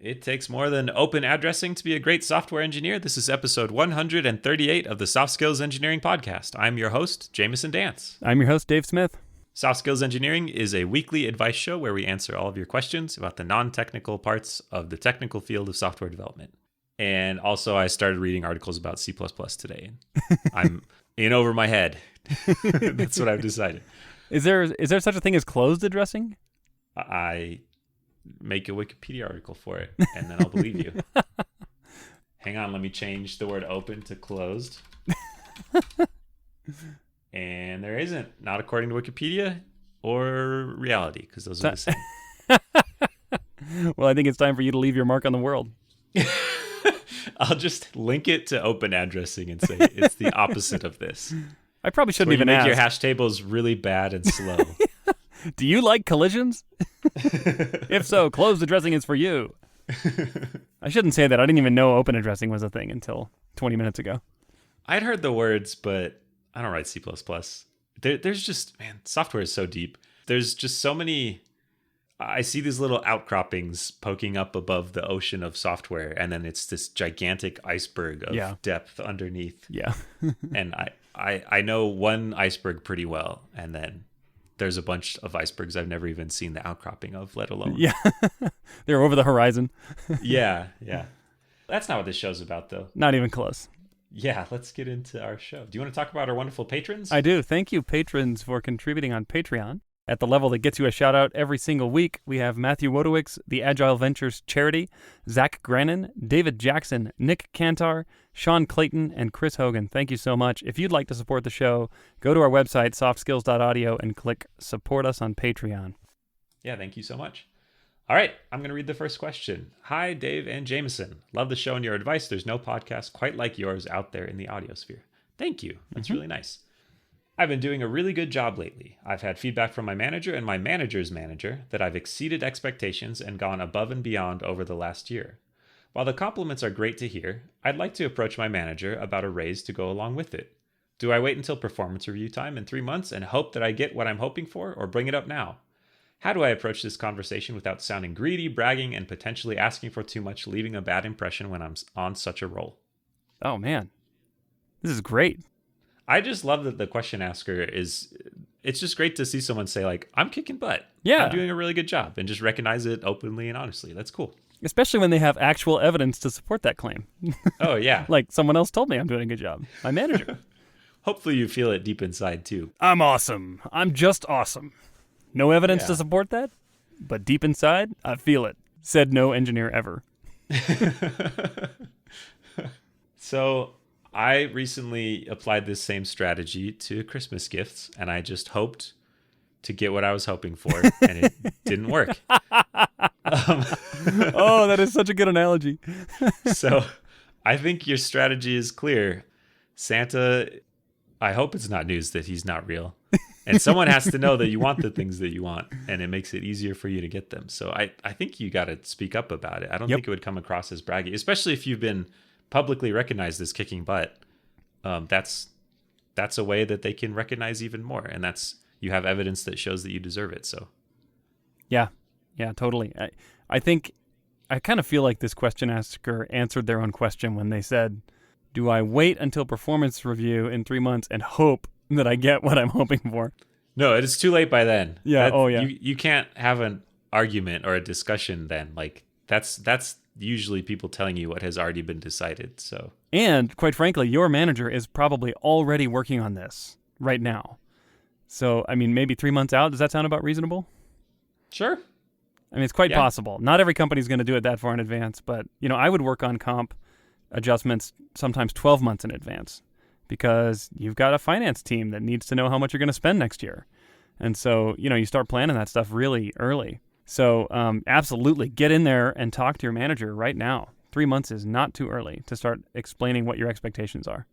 It takes more than open addressing to be a great software engineer. This is episode 138 of the Soft Skills Engineering Podcast. I'm your host, Jamison Dance. I'm your host, Dave Smith. Soft Skills Engineering is a weekly advice show where we answer all of your questions about the non-technical parts of the technical field of software development. And also, I started reading articles about C++ today. I'm in over my head. That's what I've decided. Is there such a thing as closed addressing? I make a Wikipedia article for it, and then I'll believe you. Hang on, let me change the word open to closed. And there isn't, not according to Wikipedia or reality, because those are the same. Well, I think it's time for you to leave your mark on the world. I'll just link it to open addressing and say it's the opposite of this. I probably shouldn't so even you make ask. your hash tables really bad and slow. Do you like collisions? If so, closed addressing is for you. I shouldn't say that. I didn't even know open addressing was a thing until 20 minutes ago. I'd heard the words, but I don't write C++. There's just, man, software is so deep. There's just so many. I see these little outcroppings poking up above the ocean of software, and then it's this gigantic iceberg of depth underneath. Yeah. And I know one iceberg pretty well, and then there's a bunch of icebergs I've never even seen the outcropping of, let alone. Yeah. They're over the horizon. Yeah. That's not what this show's about, though. Not even close. Yeah, let's get into our show. Do you want to talk about our wonderful patrons? I do. Thank you, patrons, for contributing on Patreon. At the level that gets you a shout-out every single week, we have Matthew Wodowicz, the Agile Ventures Charity, Zach Grannon, David Jackson, Nick Cantar, Sean Clayton, and Chris Hogan. Thank you so much. If you'd like to support the show, go to our website, softskills.audio, and click Support Us on Patreon. Yeah, thank you so much. All right, I'm going to read the first question. Hi, Dave and Jamison. Love the show and your advice. There's no podcast quite like yours out there in the audiosphere. Thank you. That's really nice. I've been doing a really good job lately. I've had feedback from my manager and my manager's manager that I've exceeded expectations and gone above and beyond over the last year. While the compliments are great to hear, I'd like to approach my manager about a raise to go along with it. Do I wait until performance review time in 3 months and hope that I get what I'm hoping for, or bring it up now? How do I approach this conversation without sounding greedy, bragging, and potentially asking for too much, leaving a bad impression when I'm on such a roll? Oh, man. This is great. I just love that the question asker is, it's just great to see someone say, like, I'm kicking butt. Yeah. I'm doing a really good job, and just recognize it openly and honestly. That's cool. Especially when they have actual evidence to support that claim. Oh, yeah. Like, someone else told me I'm doing a good job. My manager. Hopefully you feel it deep inside, too. I'm awesome. I'm just awesome. No evidence to support that, but deep inside, I feel it. Said no engineer ever. So I recently applied this same strategy to Christmas gifts, and I just hoped to get what I was hoping for, and it didn't work. Oh, that is such a good analogy. So I think your strategy is clear. Santa, I hope it's not news that he's not real. And someone has to know that you want the things that you want, and it makes it easier for you to get them. So I think you got to speak up about it. I don't think it would come across as braggy, especially if you've been publicly recognized as kicking butt. That's a way that they can recognize even more, and you have evidence that shows that you deserve it. So yeah, totally. I think I kind of feel like this question asker answered their own question when they said, do I wait until performance review in 3 months and hope that I get what I'm hoping for? No, it is too late by then. Yeah. You can't have an argument or a discussion then. Like that's usually people telling you what has already been decided. So, and quite frankly, your manager is probably already working on this right now. So, I mean, maybe 3 months out, does that sound about reasonable? Sure. I mean, it's quite possible. Not every company's going to do it that far in advance, but I would work on comp adjustments sometimes 12 months in advance, because you've got a finance team that needs to know how much you're going to spend next year. And so, you start planning that stuff really early. So absolutely get in there and talk to your manager right now. 3 months is not too early to start explaining what your expectations are.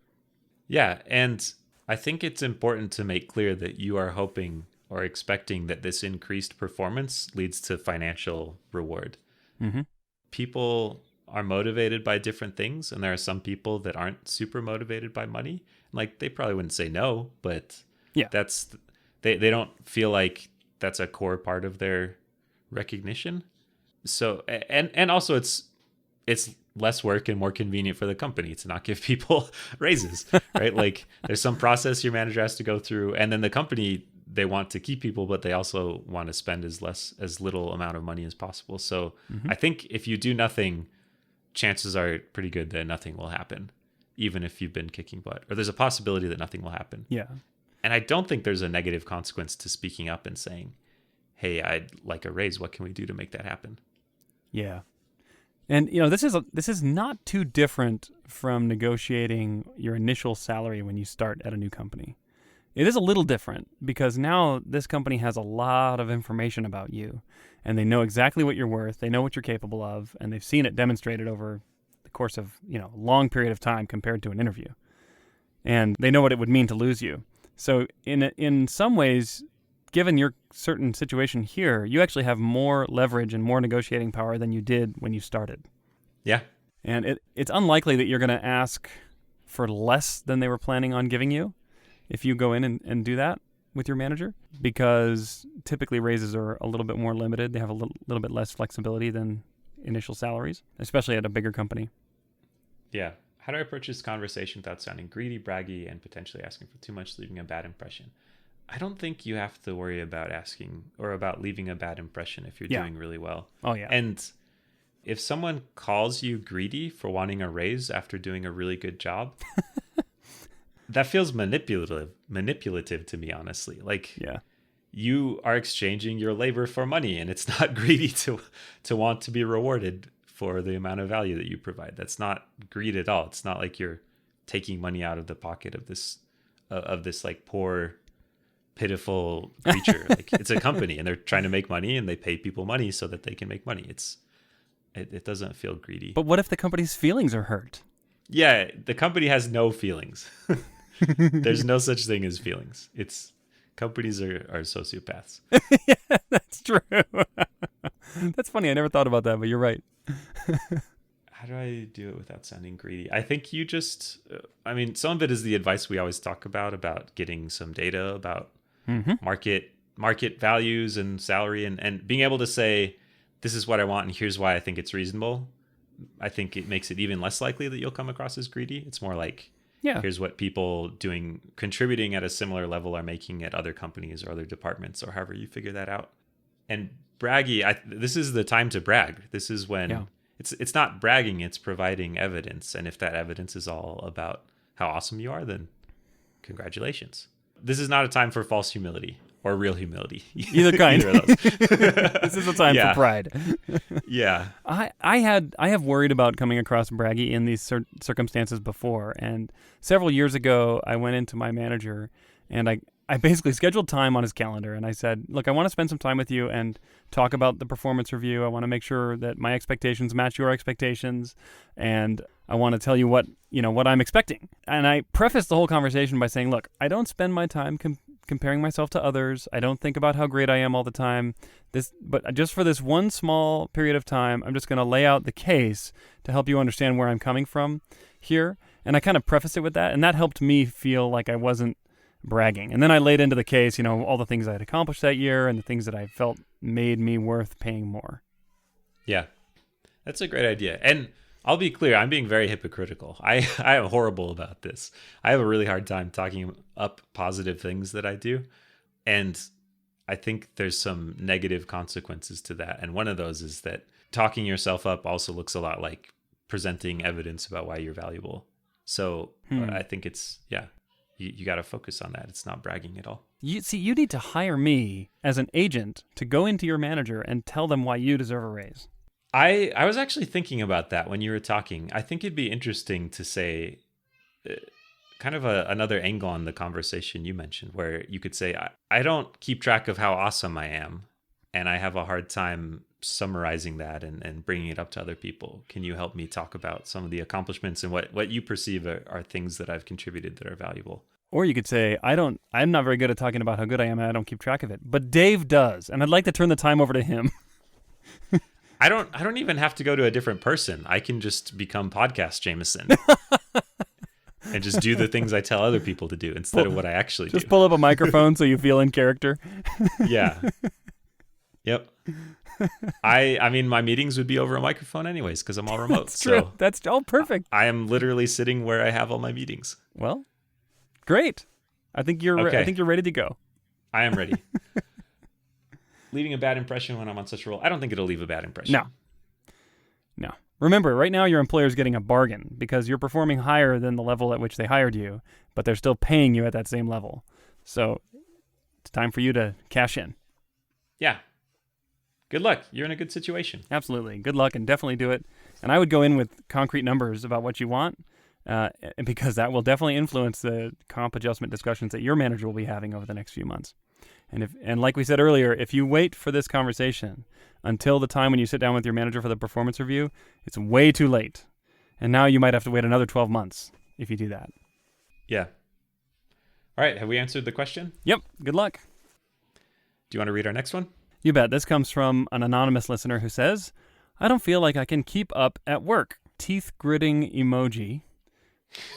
Yeah. And I think it's important to make clear that you are hoping or expecting that this increased performance leads to financial reward. Mm-hmm. People are motivated by different things, and there are some people that aren't super motivated by money. Like, they probably wouldn't say no, but they don't feel like that's a core part of their recognition. So and also it's less work and more convenient for the company to not give people raises, right? Like there's some process your manager has to go through, and then the company, they want to keep people, but they also want to spend as little amount of money as possible. So I think if you do nothing, chances are pretty good that nothing will happen, even if you've been kicking butt, or there's a possibility that nothing will happen. Yeah. And I don't think there's a negative consequence to speaking up and saying, hey, I'd like a raise. What can we do to make that happen? Yeah. And this is not too different from negotiating your initial salary when you start at a new company. It is a little different because now this company has a lot of information about you, and they know exactly what you're worth, they know what you're capable of, and they've seen it demonstrated over the course of, a long period of time compared to an interview. And they know what it would mean to lose you. So in some ways, given your certain situation here, you actually have more leverage and more negotiating power than you did when you started. Yeah. And it's unlikely that you're going to ask for less than they were planning on giving you if you go in and do that with your manager, because typically raises are a little bit more limited. They have a little bit less flexibility than initial salaries, especially at a bigger company. Yeah. How do I approach this conversation without sounding greedy, braggy, and potentially asking for too much, leaving a bad impression? I don't think you have to worry about asking or about leaving a bad impression if you're doing really well. Oh, yeah. And if someone calls you greedy for wanting a raise after doing a really good job, that feels manipulative to me, honestly. Like, you are exchanging your labor for money, and it's not greedy to want to be rewarded for the amount of value that you provide. That's not greed at all. It's not like you're taking money out of the pocket of this like poor, pitiful creature. Like, it's a company, and they're trying to make money, and they pay people money so that they can make money. It doesn't feel greedy. But what if the company's feelings are hurt? Yeah, the company has no feelings. There's no such thing as feelings. Companies are sociopaths. Yeah, that's true. That's funny. I never thought about that, but you're right. How do I do it without sounding greedy? I think you just, some of it is the advice we always talk about getting some data about market values and salary, and being able to say, this is what I want and here's why I think it's reasonable. I think it makes it even less likely that you'll come across as greedy. It's more like, here's what people contributing at a similar level are making at other companies or other departments, or however you figure that out. And braggy, this is the time to brag. This is when it's not bragging, it's providing evidence. And if that evidence is all about how awesome you are, then congratulations. This is not a time for false humility or real humility. Either kind. Either of those. This is a time for pride. Yeah. I have worried about coming across braggy in these circumstances before. And several years ago, I went into my manager and I basically scheduled time on his calendar, and I said, look, I want to spend some time with you and talk about the performance review. I want to make sure that my expectations match your expectations, and I want to tell you what I'm expecting. And I prefaced the whole conversation by saying, look, I don't spend my time comparing myself to others. I don't think about how great I am all the time. But just for this one small period of time, I'm just going to lay out the case to help you understand where I'm coming from here. And I kind of prefaced it with that, and that helped me feel like I wasn't bragging. And then I laid into the case, all the things I had accomplished that year and the things that I felt made me worth paying more. Yeah, that's a great idea. And I'll be clear, I'm being very hypocritical. I am horrible about this. I have a really hard time talking up positive things that I do. And I think there's some negative consequences to that. And one of those is that talking yourself up also looks a lot like presenting evidence about why you're valuable. So I think it's, you got to focus on that. It's not bragging at all. You need to hire me as an agent to go into your manager and tell them why you deserve a raise. I was actually thinking about that when you were talking. I think it'd be interesting to say kind of another angle on the conversation you mentioned, where you could say, I don't keep track of how awesome I am, and I have a hard time summarizing that and bringing it up to other people. Can you help me talk about some of the accomplishments and what you perceive are things that I've contributed that are valuable? Or you could say, I'm not very good at talking about how good I am, and I don't keep track of it, but Dave does, and I'd like to turn the time over to him. I don't even have to go to a different person. I can just become podcast Jamison and just do the things I tell other people to do instead of what I actually do. Just pull up a microphone so you feel in character. Yeah. Yep. I mean, my meetings would be over a microphone anyways because I'm all remote. That's true. So That's all perfect. I am literally sitting where I have all my meetings. Well, great. I think you're ready to go. I am ready. Leaving a bad impression when I'm on such a role. I don't think it'll leave a bad impression. No. Remember, right now your employer is getting a bargain because you're performing higher than the level at which they hired you, but they're still paying you at that same level. So it's time for you to cash in. Yeah. Good luck. You're in a good situation. Absolutely. Good luck, and definitely do it. And I would go in with concrete numbers about what you want, because that will definitely influence the comp adjustment discussions that your manager will be having over the next few months. And like we said earlier, if you wait for this conversation until the time when you sit down with your manager for the performance review, it's way too late. And now you might have to wait another 12 months if you do that. Yeah. All right. Have we answered the question? Yep. Good luck. Do you want to read our next one? You bet. This comes from an anonymous listener who says, I don't feel like I can keep up at work. Teeth gritting emoji.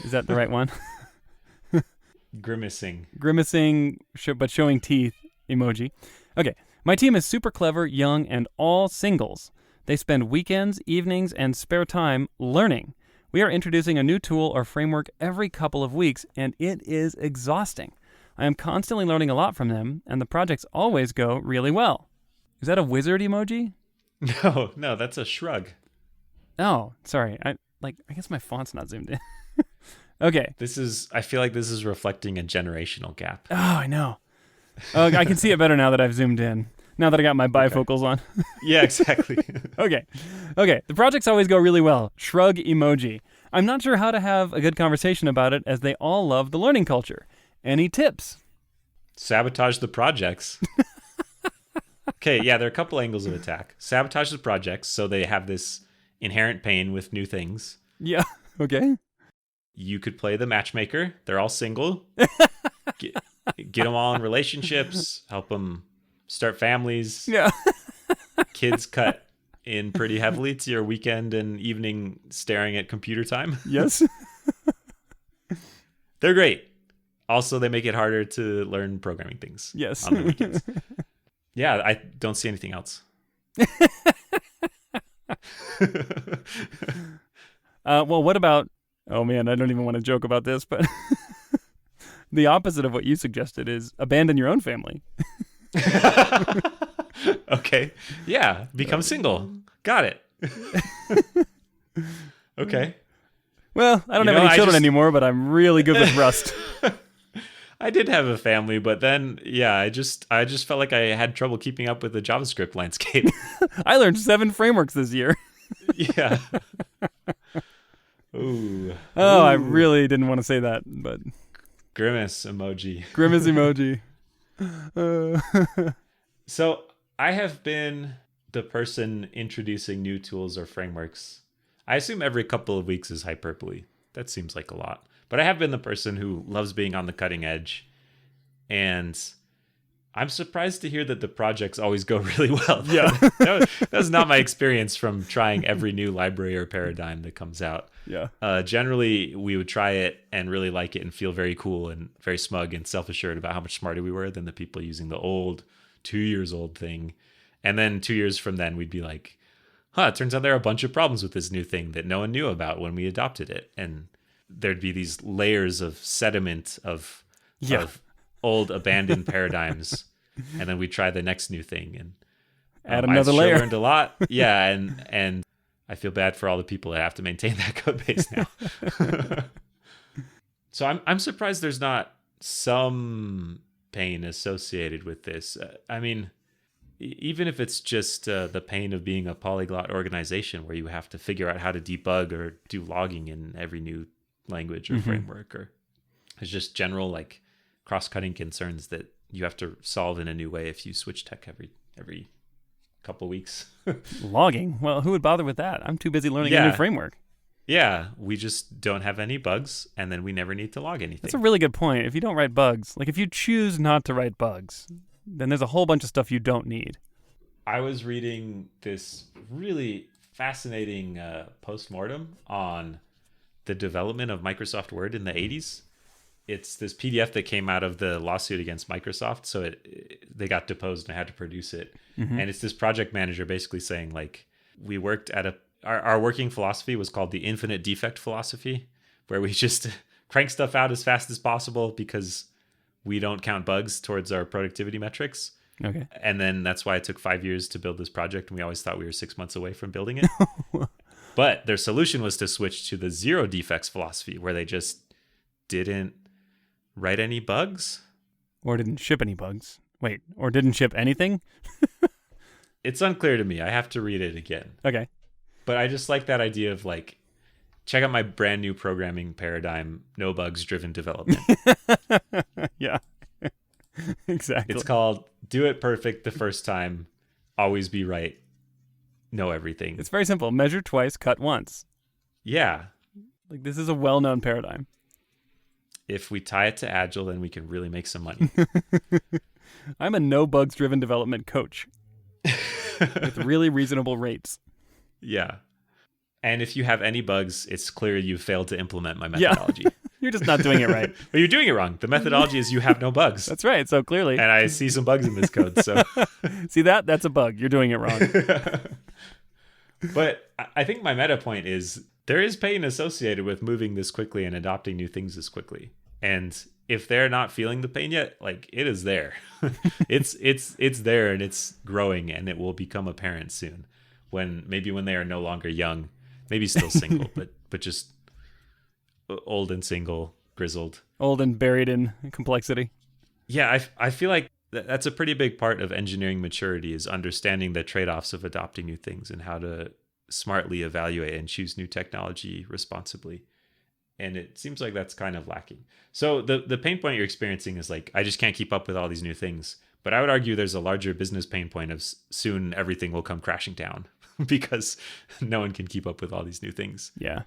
Is that the right one? Grimacing, but showing teeth emoji. Okay. My team is super clever, young, and all singles. They spend weekends, evenings, and spare time learning. We are introducing a new tool or framework every couple of weeks, and it is exhausting. I am constantly learning a lot from them, and the projects always go really well. Is that a wizard emoji? No, that's a shrug. Oh, sorry. I guess my font's not zoomed in. Okay. I feel like this is reflecting a generational gap. Oh, I know. Oh, I can see it better now that I've zoomed in. Now that I got my bifocals on. Yeah, exactly. Okay. The projects always go really well. Shrug emoji. I'm not sure how to have a good conversation about it as they all love the learning culture. Any tips? Sabotage the projects. Okay, yeah, there are a couple angles of attack. Sabotage the projects so they have this inherent pain with new things. Yeah, okay. You could play the matchmaker. They're all single. Get them all in relationships. Help them start families. Yeah. Kids cut in pretty heavily to your weekend and evening staring at computer time. Yes. They're great. Also, they make it harder to learn programming things. Yes. On the weekends. Yeah, I don't see anything else. Well, what about... Oh, man, I don't even want to joke about this, but the opposite of what you suggested is abandon your own family. Okay. Yeah, become single. Got it. Okay. Well, I don't have any children anymore, but I'm really good with Rust. I did have a family, but then, yeah, I just felt like I had trouble keeping up with the JavaScript landscape. I learned 7 frameworks this year. Yeah. Ooh. Oh, I really didn't want to say that, but... Grimace emoji. Grimace emoji. So I have been the person introducing new tools or frameworks. I assume every couple of weeks is hyperbole. That seems like a lot. But I have been the person who loves being on the cutting edge. And I'm surprised to hear that the projects always go really well. Yeah. That's not my experience from trying every new library or paradigm that comes out. Yeah. Generally, we would try it and really like it and feel very cool and very smug and self-assured about how much smarter we were than the people using the old 2 years old thing. And then 2 years from then, we'd be like, it turns out there are a bunch of problems with this new thing that no one knew about when we adopted it. And there'd be these layers of sediment of old abandoned paradigms. And then we try the next new thing and add another layer. I learned a lot. Yeah. And I feel bad for all the people that have to maintain that code base now. So I'm surprised there's not some pain associated with this. I mean, even if it's just the pain of being a polyglot organization where you have to figure out how to debug or do logging in every new language or framework, or it's just general like cross-cutting concerns that you have to solve in a new way if you switch tech every couple weeks. Logging? Well, who would bother with that? I'm too busy learning a new framework. Yeah, we just don't have any bugs, and then we never need to log anything. That's a really good point. If you don't write bugs, like if you choose not to write bugs, then there's a whole bunch of stuff you don't need. I was reading this really fascinating postmortem on the development of Microsoft Word in the 80s. it's this PDF that came out of the lawsuit against Microsoft. So they got deposed and had to produce it. Mm-hmm. And it's this project manager basically saying, like, we worked at our working philosophy was called the infinite defect philosophy, where we just crank stuff out as fast as possible because we don't count bugs towards our productivity metrics. Okay. And then that's why it took 5 years to build this project. And we always thought we were 6 months away from building it. But their solution was to switch to the zero defects philosophy, where they just didn't write any bugs. Or didn't ship any bugs. Wait, or didn't ship anything? It's unclear to me. I have to read it again. Okay. But I just like that idea of, like, check out my brand new programming paradigm, no bugs driven development. Yeah. Exactly. It's called do it perfect the first time, always be right, know everything. It's very simple. Measure twice, cut once. Yeah. Like, this is a well-known paradigm. If we tie it to Agile, then we can really make some money. I'm a no bugs driven development coach with really reasonable rates. Yeah. And if you have any bugs, it's clear you failed to implement my methodology. Yeah. You're just not doing it right. But you're doing it wrong. The methodology is you have no bugs. That's right. So clearly. And I see some bugs in this code. So see that? That's a bug. You're doing it wrong. But I think my meta point is there is pain associated with moving this quickly and adopting new things this quickly. And if they're not feeling the pain yet, like, it is there. it's there, and it's growing, and it will become apparent soon when they are no longer young, maybe still single, but just old and single, grizzled, old and buried in complexity. Yeah, I feel like that's a pretty big part of engineering maturity, is understanding the trade-offs of adopting new things and how to smartly evaluate and choose new technology responsibly. And it seems like that's kind of lacking. So the pain point you're experiencing is, like, I just can't keep up with all these new things. But I would argue there's a larger business pain point of soon everything will come crashing down because no one can keep up with all these new things. Yeah.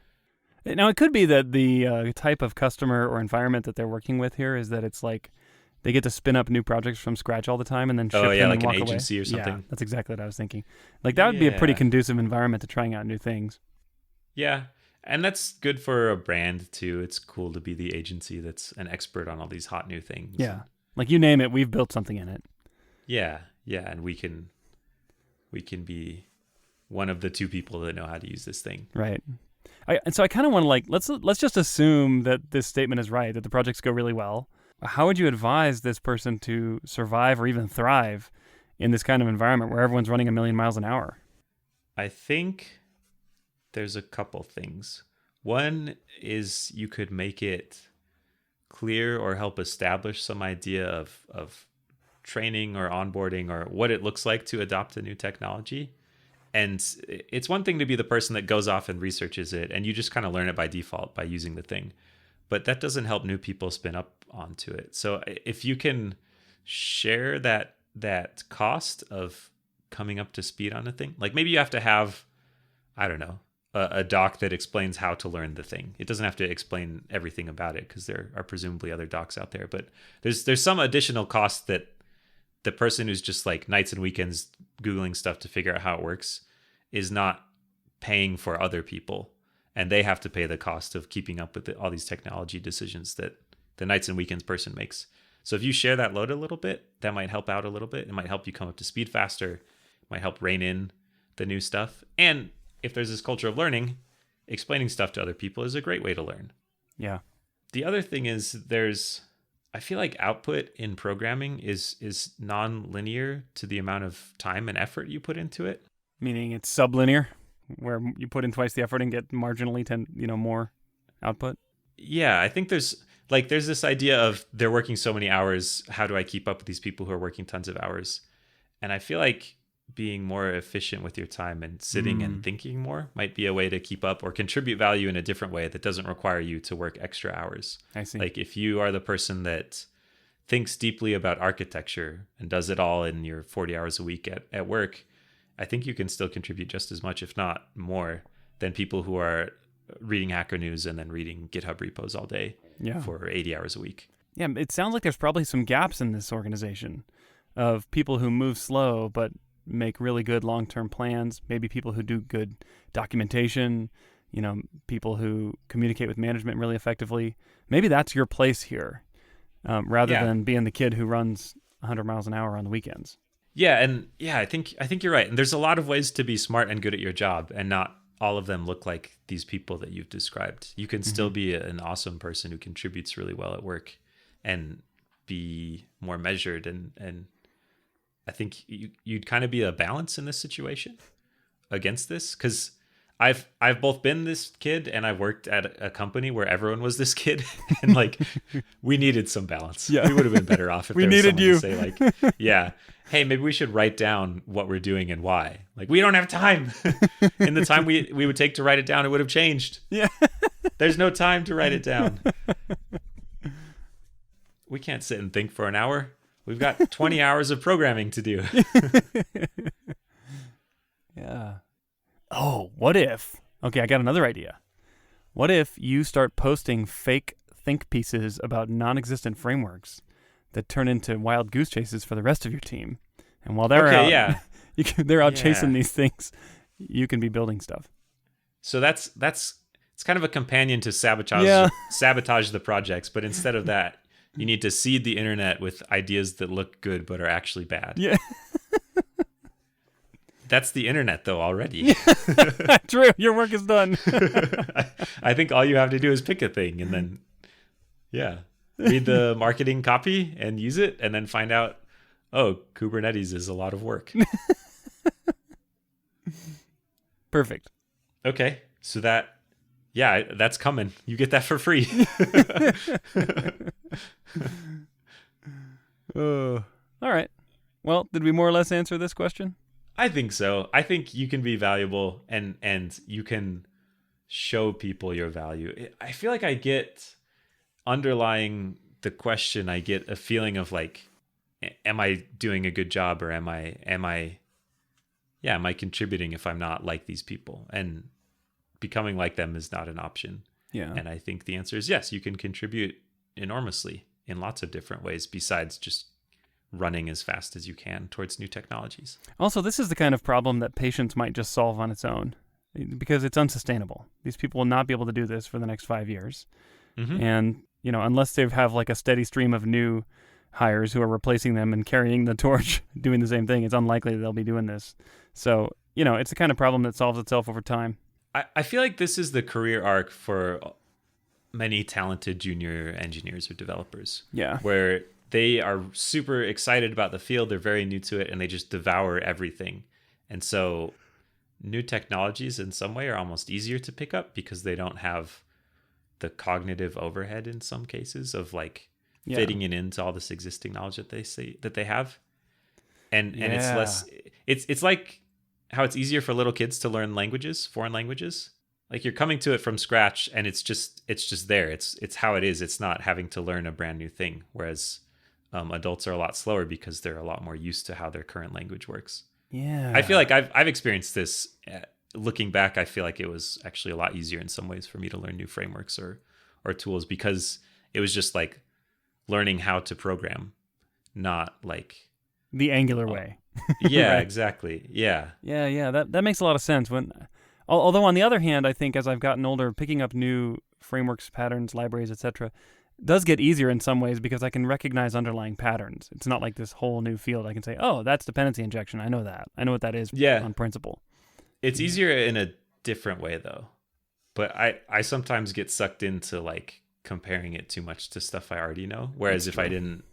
Now, it could be that the type of customer or environment that they're working with here is that it's like they get to spin up new projects from scratch all the time and then ship them like and walk an agency away. Or something. Yeah, that's exactly what I was thinking. Like, that would be a pretty conducive environment to trying out new things. Yeah. And that's good for a brand too. It's cool to be the agency that's an expert on all these hot new things. Yeah. Like, you name it, we've built something in it. Yeah. Yeah. And we can be one of the two people that know how to use this thing. Right. And so I kind of want to, like, let's just assume that this statement is right, that the projects go really well. How would you advise this person to survive or even thrive in this kind of environment where everyone's running 1,000,000 miles an hour? I think there's a couple things. One is you could make it clear or help establish some idea of training or onboarding or what it looks like to adopt a new technology. And it's one thing to be the person that goes off and researches it, and you just kind of learn it by default by using the thing. But that doesn't help new people spin up onto it. So if you can share that cost of coming up to speed on a thing, like maybe you have to have, I don't know, a doc that explains how to learn the thing. It doesn't have to explain everything about it because there are presumably other docs out there. But there's some additional cost that the person who's just like nights and weekends Googling stuff to figure out how it works is not paying for other people. And they have to pay the cost of keeping up with all these technology decisions that the nights and weekends person makes. So if you share that load a little bit, that might help out a little bit. It might help you come up to speed faster. It might help rein in the new stuff. And if there's this culture of learning, explaining stuff to other people is a great way to learn. Yeah. The other thing is I feel like output in programming is non-linear to the amount of time and effort you put into it. Meaning it's sublinear, where you put in twice the effort and get marginally more output? Yeah, I think there's this idea of they're working so many hours. How do I keep up with these people who are working tons of hours? And I feel like being more efficient with your time and sitting and thinking more might be a way to keep up or contribute value in a different way that doesn't require you to work extra hours. I see. Like if you are the person that thinks deeply about architecture and does it all in your 40 hours a week at work, I think you can still contribute just as much, if not more, than people who are reading Hacker News and then reading GitHub repos all day for 80 hours a week. Yeah, it sounds like there's probably some gaps in this organization of people who move slow but make really good long-term plans, maybe people who do good documentation, people who communicate with management really effectively. Maybe that's your place here, rather than being the kid who runs 100 miles an hour on the weekends. Yeah, and I think you're right. And there's a lot of ways to be smart and good at your job, and not all of them look like these people that you've described. You can still be an awesome person who contributes really well at work and be more measured. And I think you'd kind of be a balance in this situation against this, because I've both been this kid and I've worked at a company where everyone was this kid, and like we needed some balance. Yeah. We would have been better off if we there was needed someone you to say like, yeah, hey, maybe we should write down what we're doing and why. Like, we don't have time. In the time we would take to write it down, it would have changed. Yeah. There's no time to write it down. We can't sit and think for an hour. We've got 20 hours of programming to do. Yeah. Oh, what if... Okay, I got another idea. What if you start posting fake think pieces about non-existent frameworks that turn into wild goose chases for the rest of your team? And while they're out, they're out chasing these things, you can be building stuff. So that's it's kind of a companion to sabotage the projects, but instead of that, you need to seed the internet with ideas that look good but are actually bad. Yeah. That's the internet, though, already. True. Your work is done. I think all you have to do is pick a thing and then, read the marketing copy and use it, and then find out, oh, Kubernetes is a lot of work. Perfect. Okay. So that's coming. You get that for free. All right. Well, did we more or less answer this question? I think so. I think you can be valuable and you can show people your value. I feel like I get underlying the question, I get a feeling of like, am I doing a good job, or am I contributing if I'm not like these people? And becoming like them is not an option. Yeah. And I think the answer is yes, you can contribute enormously in lots of different ways besides just running as fast as you can towards new technologies. Also, this is the kind of problem that patience might just solve on its own, because it's unsustainable. These people will not be able to do this for the next 5 years. Mm-hmm. And, unless they have like a steady stream of new hires who are replacing them and carrying the torch, doing the same thing, it's unlikely that they'll be doing this. So, it's the kind of problem that solves itself over time. I feel like this is the career arc for many talented junior engineers or developers. Yeah. Where they are super excited about the field, they're very new to it, and they just devour everything. And so new technologies in some way are almost easier to pick up because they don't have the cognitive overhead in some cases of like fitting it into all this existing knowledge that they say that they have. And it's less, it's like how it's easier for little kids to learn languages, foreign languages. Like, you're coming to it from scratch and it's just there. It's how it is. It's not having to learn a brand new thing. Whereas adults are a lot slower because they're a lot more used to how their current language works. Yeah. I feel like I've experienced this. Looking back, I feel like it was actually a lot easier in some ways for me to learn new frameworks or tools, because it was just like learning how to program, not like the Angular way. Yeah, right. Exactly. Yeah. Yeah. That makes a lot of sense. Although on the other hand, I think as I've gotten older, picking up new frameworks, patterns, libraries, etc., does get easier in some ways because I can recognize underlying patterns. It's not like this whole new field. I can say, oh, that's dependency injection. I know that. I know what that is on principle. It's easier in a different way, though. But I sometimes get sucked into like comparing it too much to stuff I already know. Whereas if I didn't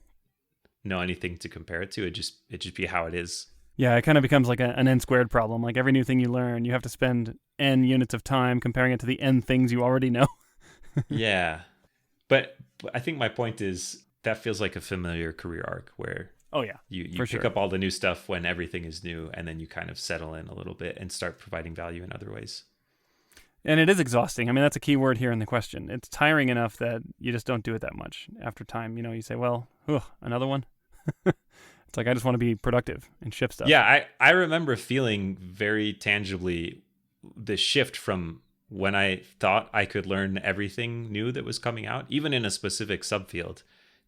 know anything to compare it to, it'd just be how it is. Yeah, it kind of becomes like an n squared problem. Like every new thing you learn, you have to spend n units of time comparing it to the n things you already know. Yeah. But I think my point is that feels like a familiar career arc where you pick up all the new stuff when everything is new, and then you kind of settle in a little bit and start providing value in other ways. And it is exhausting. I mean, that's a key word here in the question. It's tiring enough that you just don't do it that much. After time, you say, well, another one? It's like, I just want to be productive and ship stuff. Yeah, I remember feeling very tangibly the shift from when I thought I could learn everything new that was coming out, even in a specific subfield,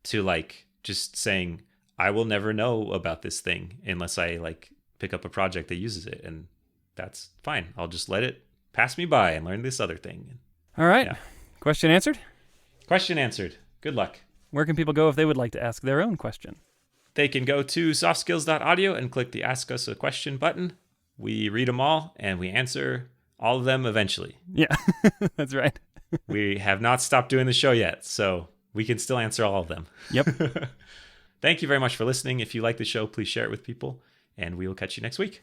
to like just saying, I will never know about this thing unless I like pick up a project that uses it. And that's fine. I'll just let it pass me by and learn this other thing. All right. Yeah. Question answered? Question answered. Good luck. Where can people go if they would like to ask their own question? They can go to softskills.audio and click the Ask Us a Question button. We read them all, and we answer all of them eventually. Yeah, that's right. We have not stopped doing the show yet, so we can still answer all of them. Yep. Thank you very much for listening. If you like the show, please share it with people, and we will catch you next week.